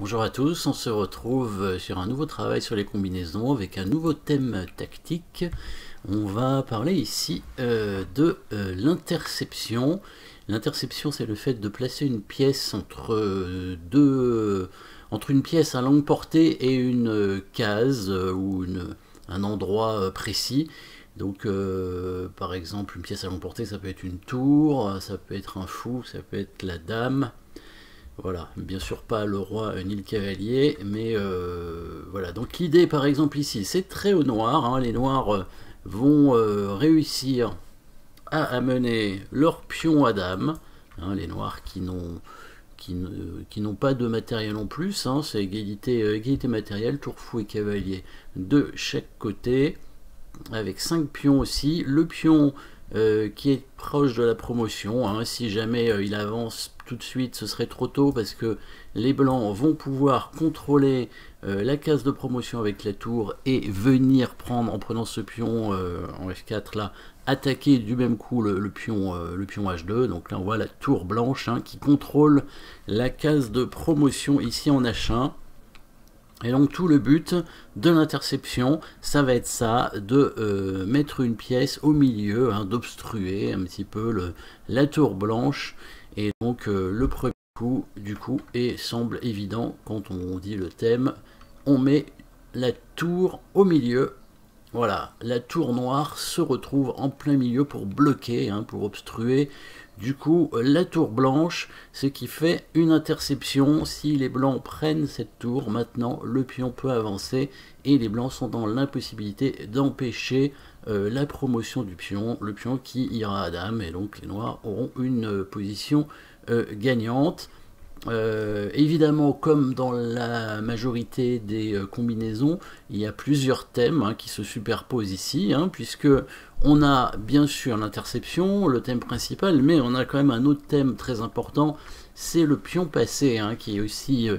Bonjour à tous, on se retrouve sur un nouveau travail sur les combinaisons avec un nouveau thème tactique. On va parler ici de l'interception. L'interception, c'est le fait de placer une pièce entre une pièce à longue portée et une case ou un endroit précis. Donc par exemple une pièce à longue portée, ça peut être une tour, ça peut être un fou, ça peut être la dame. Voilà, bien sûr pas le roi ni le cavalier, mais voilà. Donc l'idée par exemple ici, c'est très au noir, hein. Les noirs vont réussir à amener leur pion à dame, hein, les noirs qui n'ont pas de matériel en plus, hein, c'est égalité matérielle, tour fou et cavalier de chaque côté, avec 5 pions aussi. Le pion qui est proche de la promotion, hein, si jamais il avance tout de suite, ce serait trop tôt parce que les blancs vont pouvoir contrôler la case de promotion avec la tour et venir prendre, en prenant ce pion en F4 là, attaquer du même coup le pion H2. Donc là on voit la tour blanche, hein, qui contrôle la case de promotion ici en H1. Et donc tout le but de l'interception, ça va être ça, de mettre une pièce au milieu, hein, d'obstruer un petit peu la tour blanche. Et donc le premier coup, du coup, et semble évident quand on dit le thème, on met la tour au milieu. Voilà, la tour noire se retrouve en plein milieu pour bloquer, hein, pour obstruer du coup la tour blanche, ce qui fait une interception. Si les blancs prennent cette tour, maintenant le pion peut avancer et les blancs sont dans l'impossibilité d'empêcher la promotion du pion, le pion qui ira à dame, et donc les noirs auront une position gagnante. Évidemment, comme dans la majorité des combinaisons, il y a plusieurs thèmes, hein, qui se superposent ici, hein, puisque on a bien sûr l'interception, le thème principal, mais on a quand même un autre thème très important, c'est le pion passé, hein, qui est aussi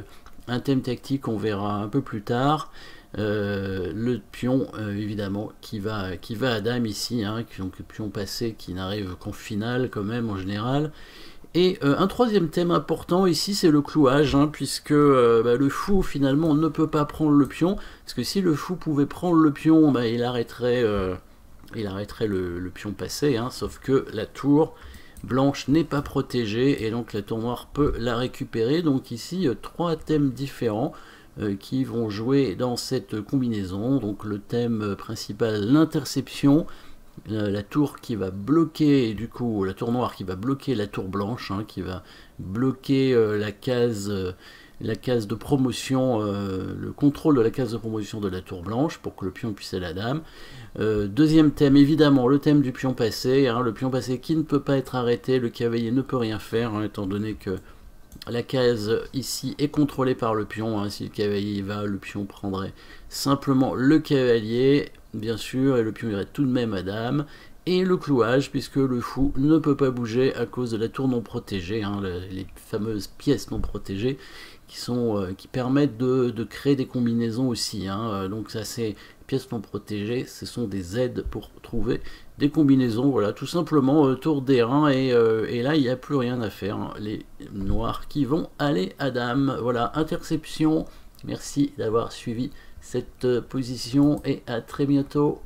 un thème tactique, on verra un peu plus tard. Le pion évidemment qui va à dame ici, hein, donc le pion passé qui n'arrive qu'en finale quand même en général. Et un troisième thème important ici, c'est le clouage, hein, puisque le fou finalement ne peut pas prendre le pion, parce que si le fou pouvait prendre le pion, il arrêterait le pion passé, hein, sauf que la tour blanche n'est pas protégée, et donc la tour noire peut la récupérer. Donc ici, trois thèmes différents qui vont jouer dans cette combinaison. Donc le thème principal, l'interception, la tour qui va bloquer, du coup la tour noire qui va bloquer la tour blanche, hein, qui va bloquer la case de promotion, le contrôle de la case de promotion de la tour blanche pour que le pion puisse aller à la dame. Deuxième thème, évidemment, le thème du pion passé, hein, le pion passé qui ne peut pas être arrêté, le cavalier ne peut rien faire, hein, étant donné que la case ici est contrôlée par le pion, hein. Si le cavalier y va, le pion prendrait simplement le cavalier, bien sûr, et le pion irait tout de même à dame. Et le clouage, puisque le fou ne peut pas bouger à cause de la tour non protégée, hein, les fameuses pièces non protégées qui permettent de créer des combinaisons aussi, hein. Donc ça, c'est pièces non protégées, ce sont des aides pour trouver des combinaisons. Voilà, tout simplement tour D1, et là il n'y a plus rien à faire, hein. Les noirs qui vont aller à dame. Voilà, interception. Merci d'avoir suivi cette position et à très bientôt.